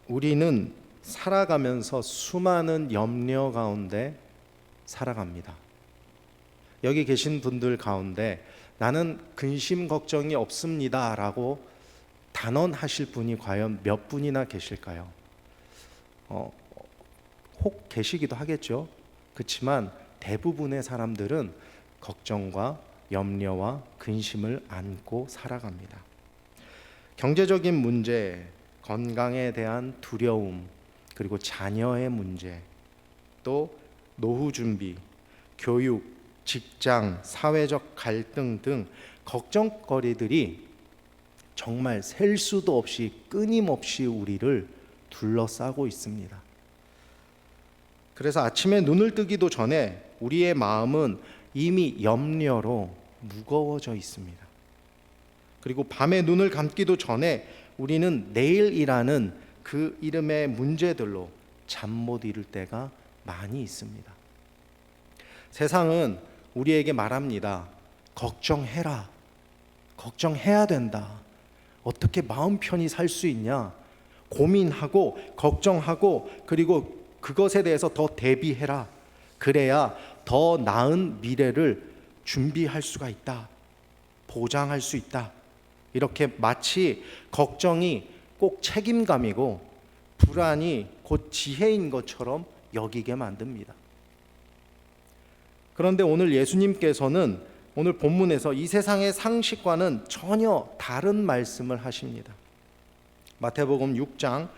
우리는 살아가면서 수많은 염려 가운데 살아갑니다. 여기 계신 분들 가운데 나는 근심 걱정이 없습니다 라고 단언하실 분이 과연 몇 분이나 계실까요? 혹 계시기도 하겠죠. 그렇지만 대부분의 사람들은 걱정과 염려와 근심을 안고 살아갑니다. 경제적인 문제, 건강에 대한 두려움, 그리고 자녀의 문제, 또 노후 준비, 교육, 직장, 사회적 갈등 등 걱정거리들이 정말 셀 수도 없이 끊임없이 우리를 둘러싸고 있습니다. 그래서 아침에 눈을 뜨기도 전에 우리의 마음은 이미 염려로 무거워져 있습니다. 그리고 밤에 눈을 감기도 전에 우리는 내일이라는 그 이름의 문제들로 잠 못 이룰 때가 많이 있습니다. 세상은 우리에게 말합니다. 걱정해라. 걱정해야 된다. 어떻게 마음 편히 살 수 있냐? 고민하고 걱정하고 그리고 그것에 대해서 더 대비해라. 그래야 더 나은 미래를 준비할 수가 있다. 보장할 수 있다. 이렇게 마치 걱정이 꼭 책임감이고 불안이 곧 지혜인 것처럼 여기게 만듭니다. 그런데 오늘 예수님께서는 오늘 본문에서 이 세상의 상식과는 전혀 다른 말씀을 하십니다. 마태복음 6장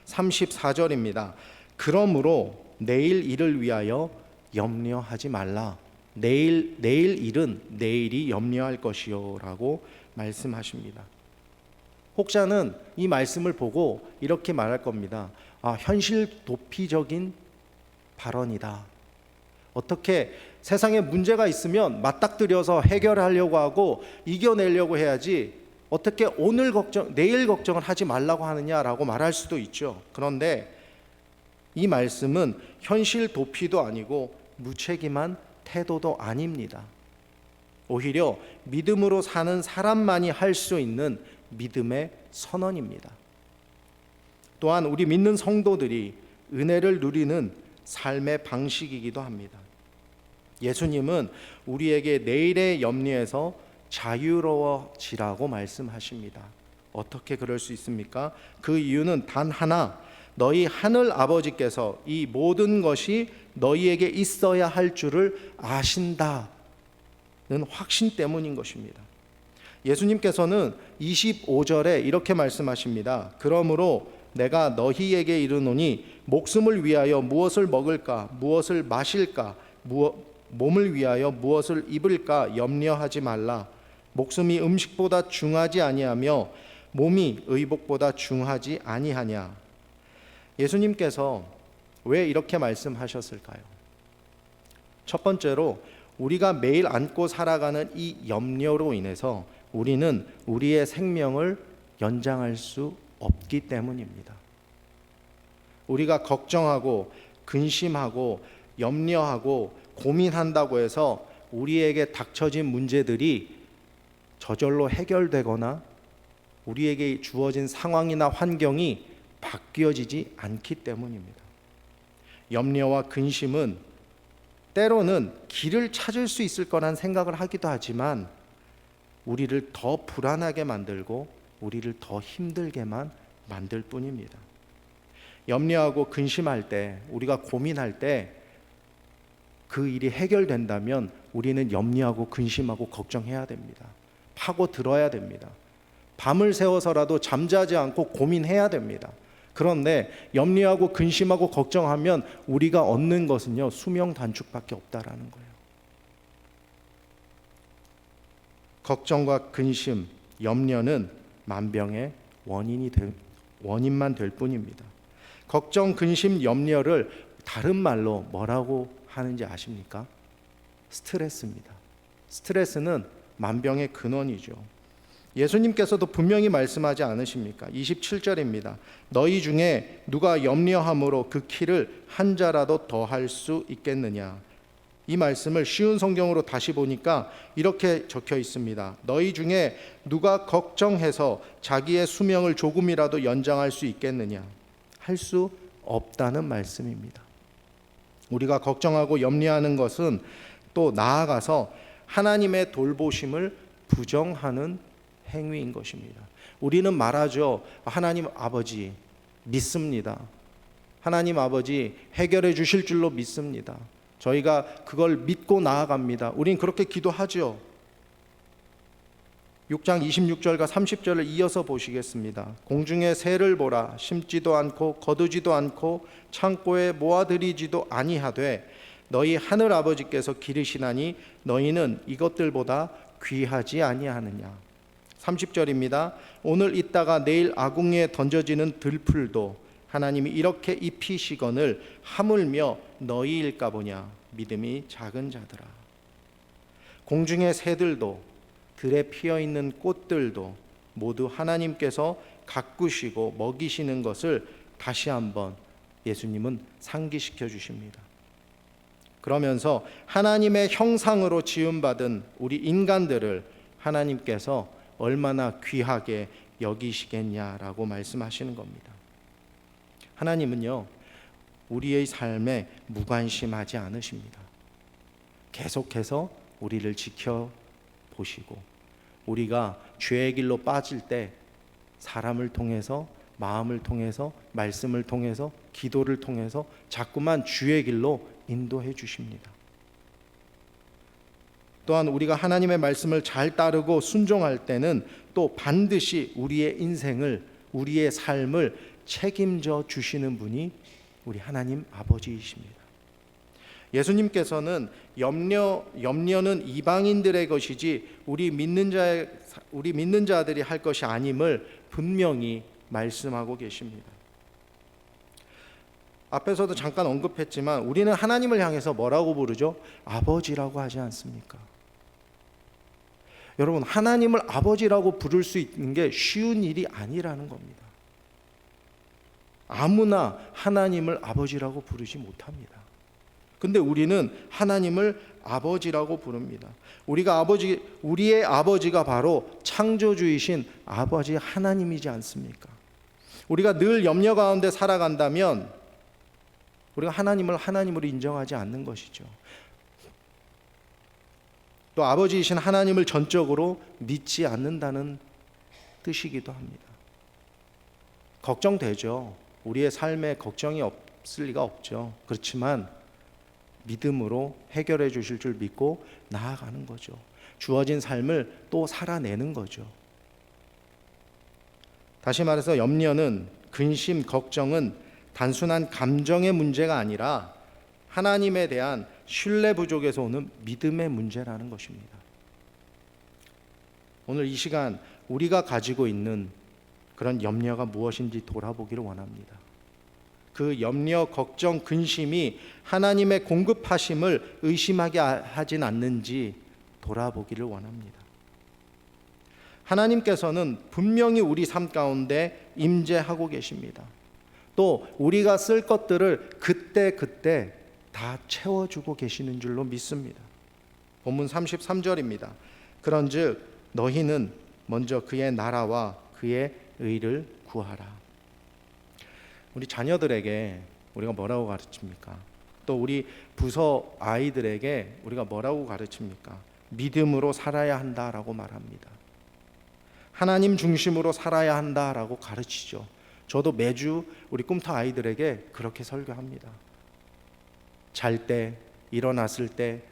34절입니다. 그러므로 내일 일을 위하여 염려하지 말라. 내일 일은 내일이 염려할 것이요 라고 말씀하십니다. 혹자는 이 말씀을 보고 이렇게 말할 겁니다. 현실 도피적인 발언이다. 어떻게 세상에 문제가 있으면 맞닥뜨려서 해결하려고 하고 이겨내려고 해야지 어떻게 오늘 걱정, 내일 걱정을 하지 말라고 하느냐라고 말할 수도 있죠. 그런데 이 말씀은 현실 도피도 아니고 무책임한 태도도 아닙니다. 오히려 믿음으로 사는 사람만이 할 수 있는 믿음의 선언입니다. 또한 우리 믿는 성도들이 은혜를 누리는 삶의 방식이기도 합니다. 예수님은 우리에게 내일의 염려에서 자유로워지라고 말씀하십니다. 어떻게 그럴 수 있습니까? 그 이유는 단 하나, 너희 하늘 아버지께서 이 모든 것이 너희에게 있어야 할 줄을 아신다는 확신 때문인 것입니다. 예수님께서는 25절에 이렇게 말씀하십니다. 그러므로 내가 너희에게 이르노니 목숨을 위하여 무엇을 먹을까, 무엇을 마실까, 몸을 위하여 무엇을 입을까 염려하지 말라. 목숨이 음식보다 중하지 아니하며 몸이 의복보다 중하지 아니하냐. 예수님께서 왜 이렇게 말씀하셨을까요? 첫 번째로 우리가 매일 안고 살아가는 이 염려로 인해서 우리는 우리의 생명을 연장할 수 없기 때문입니다. 우리가 걱정하고 근심하고 염려하고 고민한다고 해서 우리에게 닥쳐진 문제들이 저절로 해결되거나 우리에게 주어진 상황이나 환경이 바뀌어지지 않기 때문입니다. 염려와 근심은 때로는 길을 찾을 수 있을 거란 생각을 하기도 하지만 우리를 더 불안하게 만들고 우리를 더 힘들게만 만들 뿐입니다. 염려하고 근심할 때, 우리가 고민할 때 그 일이 해결된다면 우리는 염려하고 근심하고 걱정해야 됩니다. 파고 들어야 됩니다. 밤을 새워서라도 잠자지 않고 고민해야 됩니다. 그런데 염려하고 근심하고 걱정하면 우리가 얻는 것은요, 수명 단축밖에 없다라는 거예요. 걱정과 근심, 염려는 만병의 원인만 될 뿐입니다. 걱정, 근심, 염려를 다른 말로 뭐라고 하는지 아십니까? 스트레스입니다. 스트레스는 만병의 근원이죠. 예수님께서도 분명히 말씀하지 않으십니까? 27절입니다. 너희 중에 누가 염려함으로 그 키를 한 자라도 더할 수 있겠느냐. 이 말씀을 쉬운 성경으로 다시 보니까 이렇게 적혀 있습니다. 너희 중에 누가 걱정해서 자기의 수명을 조금이라도 연장할 수 있겠느냐. 할 수 없다는 말씀입니다. 우리가 걱정하고 염려하는 것은 또 나아가서 하나님의 돌보심을 부정하는 행위인 것입니다. 우리는 말하죠. 하나님 아버지 믿습니다. 하나님 아버지 해결해 주실 줄로 믿습니다. 저희가 그걸 믿고 나아갑니다. 우린 그렇게 기도하죠. 6장 26절과 30절을 이어서 보시겠습니다. 공중의 새를 보라. 심지도 않고 거두지도 않고 창고에 모아들이지도 아니하되 너희 하늘 아버지께서 기르시나니 너희는 이것들보다 귀하지 아니하느냐. 30절입니다. 오늘 있다가 내일 아궁이에 던져지는 들풀도 하나님이 이렇게 입히시거늘 하물며 너희일까 보냐. 믿음이 작은 자들아. 공중의 새들도 들에 피어있는 꽃들도 모두 하나님께서 가꾸시고 먹이시는 것을 다시 한번 예수님은 상기시켜 주십니다. 그러면서 하나님의 형상으로 지음받은 우리 인간들을 하나님께서 얼마나 귀하게 여기시겠냐라고 말씀하시는 겁니다. 하나님은요, 우리의 삶에 무관심하지 않으십니다. 계속해서 우리를 지켜보시고 우리가 죄의 길로 빠질 때 사람을 통해서, 마음을 통해서, 말씀을 통해서, 기도를 통해서 자꾸만 주의 길로 인도해 주십니다. 또한 우리가 하나님의 말씀을 잘 따르고 순종할 때는 또 반드시 우리의 인생을, 우리의 삶을 책임져 주시는 분이 우리 하나님 아버지이십니다. 예수님께서는 염려는 이방인들의 것이지 우리 믿는 자들이 할 것이 아님을 분명히 말씀하고 계십니다. 앞에서도 잠깐 언급했지만 우리는 하나님을 향해서 뭐라고 부르죠? 아버지라고 하지 않습니까? 여러분, 하나님을 아버지라고 부를 수 있는 게 쉬운 일이 아니라는 겁니다. 아무나 하나님을 아버지라고 부르지 못합니다. 근데 우리는 하나님을 아버지라고 부릅니다. 우리의 아버지가 바로 창조주이신 아버지 하나님이지 않습니까? 우리가 늘 염려 가운데 살아간다면 우리가 하나님을 하나님으로 인정하지 않는 것이죠. 또 아버지이신 하나님을 전적으로 믿지 않는다는 뜻이기도 합니다. 걱정되죠. 우리의 삶에 걱정이 없을 리가 없죠. 그렇지만 믿음으로 해결해 주실 줄 믿고 나아가는 거죠. 주어진 삶을 또 살아내는 거죠. 다시 말해서 염려는, 근심, 걱정은 단순한 감정의 문제가 아니라 하나님에 대한 신뢰 부족에서 오는 믿음의 문제라는 것입니다. 오늘 이 시간 우리가 가지고 있는 그런 염려가 무엇인지 돌아보기를 원합니다. 그 염려, 걱정, 근심이 하나님의 공급하심을 의심하게 하진 않는지 돌아보기를 원합니다. 하나님께서는 분명히 우리 삶 가운데 임재하고 계십니다. 또 우리가 쓸 것들을 그때 다 채워주고 계시는 줄로 믿습니다. 본문 33절입니다. 그런즉 너희는 먼저 그의 나라와 그의 의를 구하라. 우리 자녀들에게 우리가 뭐라고 가르칩니까? 또 우리 부서 아이들에게 우리가 뭐라고 가르칩니까? 믿음으로 살아야 한다라고 말합니다. 하나님 중심으로 살아야 한다라고 가르치죠. 저도 매주 우리 꿈터 아이들에게 그렇게 설교합니다. 잘 때, 일어났을 때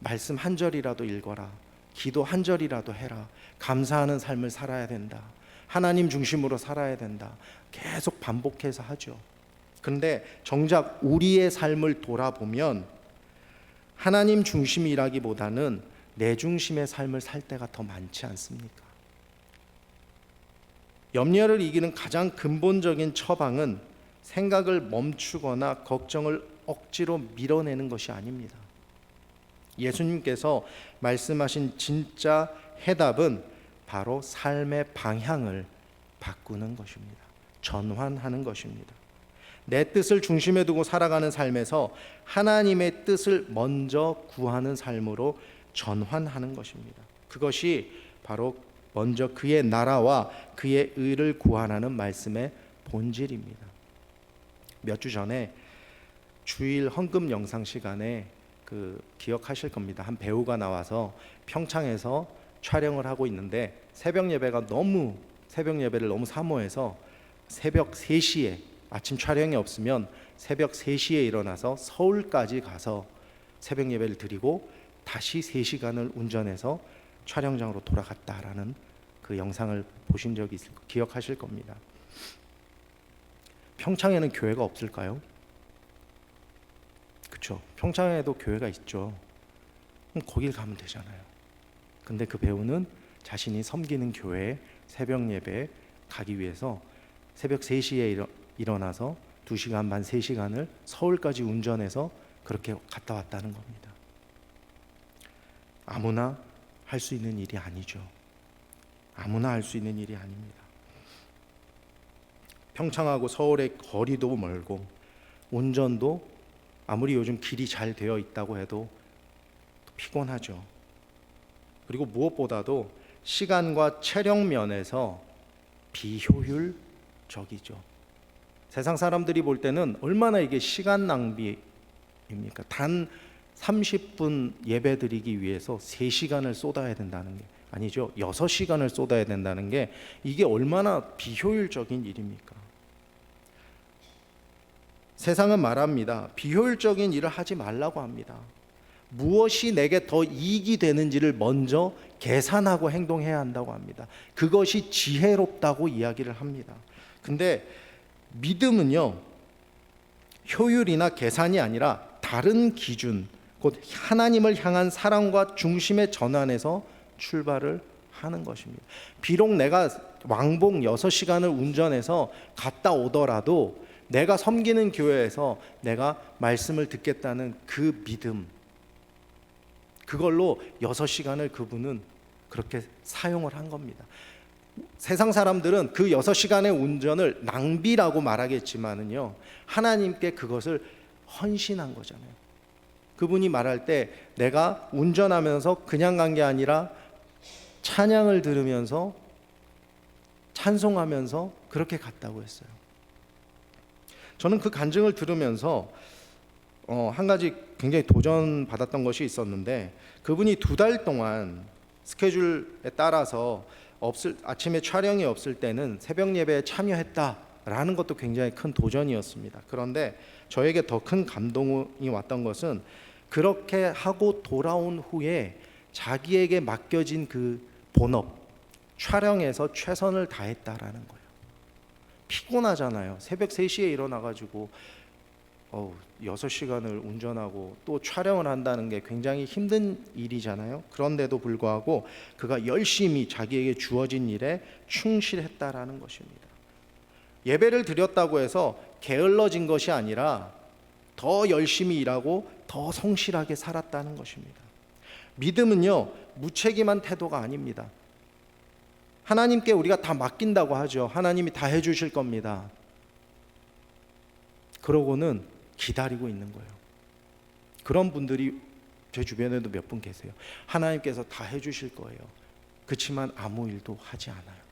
말씀 한 절이라도 읽어라. 기도 한 절이라도 해라. 감사하는 삶을 살아야 된다. 하나님 중심으로 살아야 된다. 계속 반복해서 하죠. 그런데 정작 우리의 삶을 돌아보면 하나님 중심이라기보다는 내 중심의 삶을 살 때가 더 많지 않습니까? 염려를 이기는 가장 근본적인 처방은 생각을 멈추거나 걱정을 억지로 밀어내는 것이 아닙니다. 예수님께서 말씀하신 진짜 해답은 바로 삶의 방향을 바꾸는 것입니다. 전환하는 것입니다. 내 뜻을 중심에 두고 살아가는 삶에서 하나님의 뜻을 먼저 구하는 삶으로 전환하는 것입니다. 그것이 바로 먼저 그의 나라와 그의 의를 구하라는 말씀의 본질입니다. 몇 주 전에 주일 헌금 영상 시간에 기억하실 겁니다. 한 배우가 나와서 평창에서 촬영을 하고 있는데 새벽 예배를 너무 사모해서 새벽 3시에 아침 촬영이 없으면 새벽 3시에 일어나서 서울까지 가서 새벽 예배를 드리고 다시 3시간을 운전해서 촬영장으로 돌아갔다라는 그 영상을 보신 적이 기억하실 겁니다. 평창에는 교회가 없을까요? 그렇죠. 평창에도 교회가 있죠. 그럼 거길 가면 되잖아요. 근데 그 배우는 자신이 섬기는 교회에 새벽 예배에 가기 위해서 새벽 3시에 일어나서 2시간 반, 3시간을 서울까지 운전해서 그렇게 갔다 왔다는 겁니다. 아무나 할 수 있는 일이 아니죠. 아무나 할 수 있는 일이 아닙니다. 평창하고 서울의 거리도 멀고 운전도 아무리 요즘 길이 잘 되어 있다고 해도 피곤하죠. 그리고 무엇보다도 시간과 체력 면에서 비효율적이죠. 세상 사람들이 볼 때는 얼마나 이게 시간 낭비입니까? 단 30분 예배 드리기 위해서 3시간을 쏟아야 된다는 게 아니죠. 6시간을 쏟아야 된다는 게 이게 얼마나 비효율적인 일입니까? 세상은 말합니다. 비효율적인 일을 하지 말라고 합니다. 무엇이 내게 더 이익이 되는지를 먼저 계산하고 행동해야 한다고 합니다. 그것이 지혜롭다고 이야기를 합니다. 근데 믿음은요, 효율이나 계산이 아니라 다른 기준, 곧 하나님을 향한 사랑과 중심의 전환에서 출발을 하는 것입니다. 비록 내가 왕복 6시간을 운전해서 갔다 오더라도 내가 섬기는 교회에서 내가 말씀을 듣겠다는 그 믿음, 그걸로 6시간을 그분은 그렇게 사용을 한 겁니다. 세상 사람들은 그 6시간의 운전을 낭비라고 말하겠지만은요, 하나님께 그것을 헌신한 거잖아요. 그분이 말할 때 내가 운전하면서 그냥 간 게 아니라 찬양을 들으면서 찬송하면서 그렇게 갔다고 했어요. 저는 그 간증을 들으면서 한 가지 굉장히 도전받았던 것이 있었는데, 그분이 2달 동안 스케줄에 따라서 아침에 촬영이 없을 때는 새벽 예배에 참여했다라는 것도 굉장히 큰 도전이었습니다. 그런데 저에게 더 큰 감동이 왔던 것은 그렇게 하고 돌아온 후에 자기에게 맡겨진 그 본업, 촬영에서 최선을 다했다라는 거예요. 피곤하잖아요. 새벽 3시에 일어나가지고 6시간을 운전하고 또 촬영을 한다는 게 굉장히 힘든 일이잖아요. 그런데도 불구하고 그가 열심히 자기에게 주어진 일에 충실했다라는 것입니다. 예배를 드렸다고 해서 게을러진 것이 아니라 더 열심히 일하고 더 성실하게 살았다는 것입니다. 믿음은요, 무책임한 태도가 아닙니다. 하나님께 우리가 다 맡긴다고 하죠. 하나님이 다 해주실 겁니다. 그러고는 기다리고 있는 거예요. 그런 분들이 제 주변에도 몇 분 계세요. 하나님께서 다 해주실 거예요. 그렇지만 아무 일도 하지 않아요.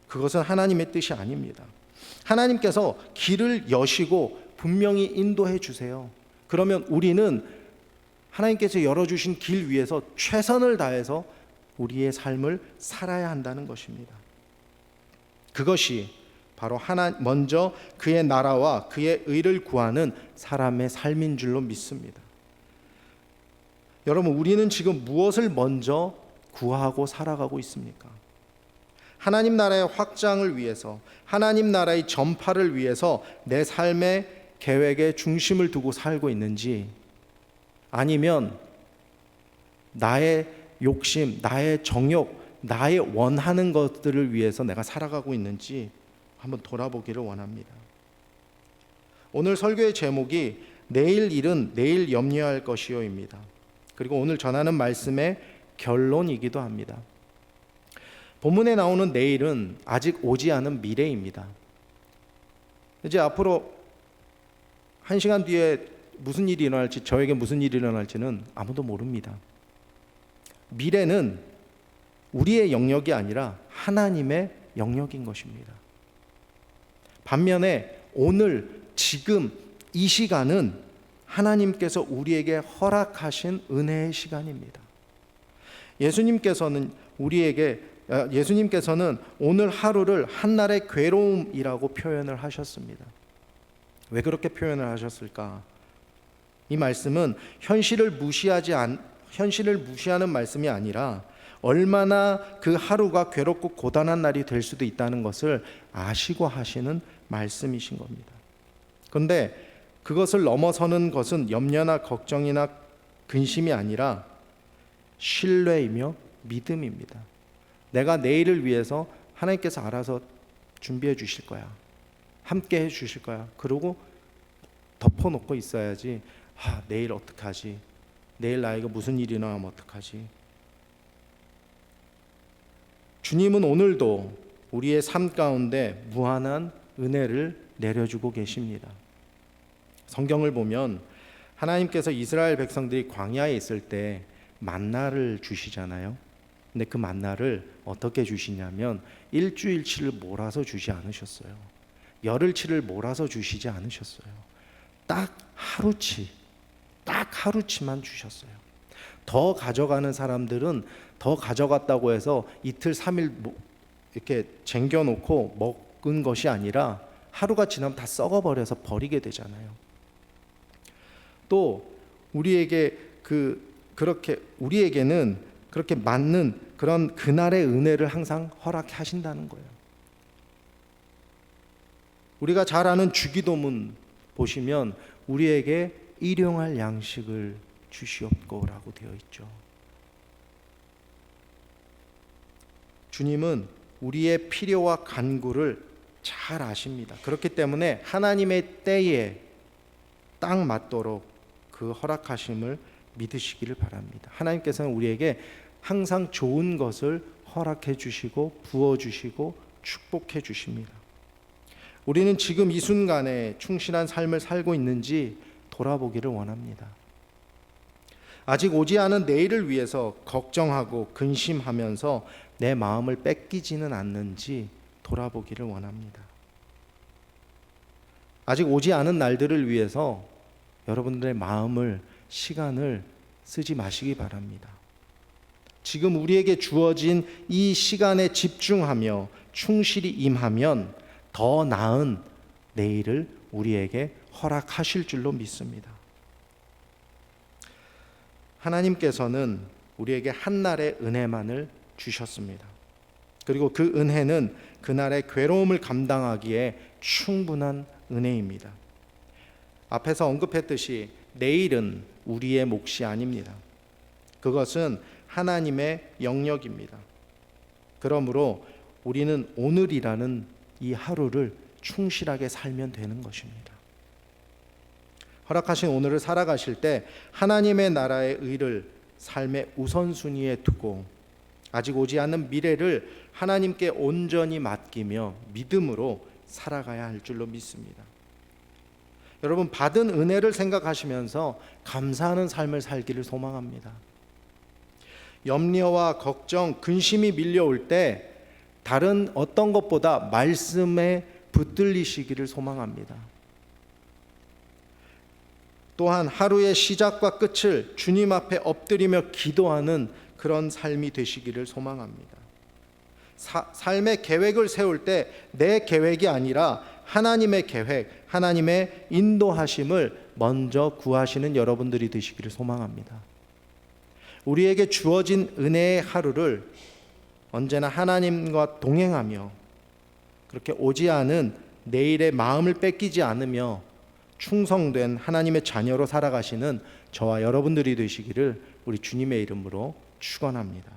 그것은 하나님의 뜻이 아닙니다. 하나님께서 길을 여시고 분명히 인도해 주세요. 그러면 우리는 하나님께서 열어주신 길 위에서 최선을 다해서 우리의 삶을 살아야 한다는 것입니다. 그것이 바로 먼저 그의 나라와 그의 의를 구하는 사람의 삶인 줄로 믿습니다. 여러분, 우리는 지금 무엇을 먼저 구하고 살아가고 있습니까? 하나님 나라의 확장을 위해서, 하나님 나라의 전파를 위해서 내 삶의 계획에 중심을 두고 살고 있는지, 아니면 나의 욕심, 나의 정욕, 나의 원하는 것들을 위해서 내가 살아가고 있는지 한번 돌아보기를 원합니다. 오늘 설교의 제목이 내일 일은 내일 염려할 것이요입니다. 그리고 오늘 전하는 말씀의 결론이기도 합니다. 본문에 나오는 내일은 아직 오지 않은 미래입니다. 이제 앞으로 1시간 뒤에 무슨 일이 일어날지, 저에게 무슨 일이 일어날지는 아무도 모릅니다. 미래는 우리의 영역이 아니라 하나님의 영역인 것입니다. 반면에 오늘 지금 이 시간은 하나님께서 우리에게 허락하신 은혜의 시간입니다. 예수님께서는 오늘 하루를 한날의 괴로움이라고 표현을 하셨습니다. 왜 그렇게 표현을 하셨을까? 이 말씀은 현실을 무시하는 말씀이 아니라 얼마나 그 하루가 괴롭고 고단한 날이 될 수도 있다는 것을 아시고 하시는 말씀이신 겁니다. 그런데 그것을 넘어서는 것은 염려나 걱정이나 근심이 아니라 신뢰이며 믿음입니다. 내가 내일을 위해서 하나님께서 알아서 준비해 주실 거야. 함께 해 주실 거야. 그러고 덮어놓고 있어야지. 내일 어떡하지? 내일 나에게 무슨 일이 나면 어떡하지? 주님은 오늘도 우리의 삶 가운데 무한한 은혜를 내려주고 계십니다. 성경을 보면 하나님께서 이스라엘 백성들이 광야에 있을 때 만나를 주시잖아요. 근데 그 만나를 어떻게 주시냐면 일주일치를 몰아서 주지 않으셨어요. 열흘치를 몰아서 주시지 않으셨어요. 딱 하루치만 주셨어요. 더 가져가는 사람들은 더 가져갔다고 해서 이틀 3일 이렇게 쟁겨놓고 먹은 것이 아니라 하루가 지나면 다 썩어버려서 버리게 되잖아요. 또 우리에게는 그렇게 맞는 그런 그날의 은혜를 항상 허락하신다는 거예요. 우리가 잘 아는 주기도문 보시면 우리에게 일용할 양식을 주시옵고라고 되어 있죠. 주님은 우리의 필요와 간구를 잘 아십니다. 그렇기 때문에 하나님의 때에 딱 맞도록 그 허락하심을 믿으시기를 바랍니다. 하나님께서는 우리에게 항상 좋은 것을 허락해 주시고 부어 주시고 축복해 주십니다. 우리는 지금 이 순간에 충실한 삶을 살고 있는지 돌아보기를 원합니다. 아직 오지 않은 내일을 위해서 걱정하고 근심하면서 내 마음을 뺏기지는 않는지 돌아보기를 원합니다. 아직 오지 않은 날들을 위해서 여러분들의 마음을, 시간을 쓰지 마시기 바랍니다. 지금 우리에게 주어진 이 시간에 집중하며 충실히 임하면 더 나은 내일을 우리에게 허락하실 줄로 믿습니다. 하나님께서는 우리에게 한날의 은혜만을 주셨습니다. 그리고 그 은혜는 그날의 괴로움을 감당하기에 충분한 은혜입니다. 앞에서 언급했듯이 내일은 우리의 몫이 아닙니다. 그것은 하나님의 영역입니다. 그러므로 우리는 오늘이라는 이 하루를 충실하게 살면 되는 것입니다. 허락하신 오늘을 살아가실 때 하나님의 나라의 의를 삶의 우선순위에 두고 아직 오지 않는 미래를 하나님께 온전히 맡기며 믿음으로 살아가야 할 줄로 믿습니다. 여러분, 받은 은혜를 생각하시면서 감사하는 삶을 살기를 소망합니다. 염려와 걱정, 근심이 밀려올 때 다른 어떤 것보다 말씀에 붙들리시기를 소망합니다. 또한 하루의 시작과 끝을 주님 앞에 엎드리며 기도하는 그런 삶이 되시기를 소망합니다. 삶의 계획을 세울 때 내 계획이 아니라 하나님의 계획, 하나님의 인도하심을 먼저 구하시는 여러분들이 되시기를 소망합니다. 우리에게 주어진 은혜의 하루를 언제나 하나님과 동행하며 그렇게 오지 않은 내일의 마음을 뺏기지 않으며 충성된 하나님의 자녀로 살아가시는 저와 여러분들이 되시기를 우리 주님의 이름으로 축원합니다.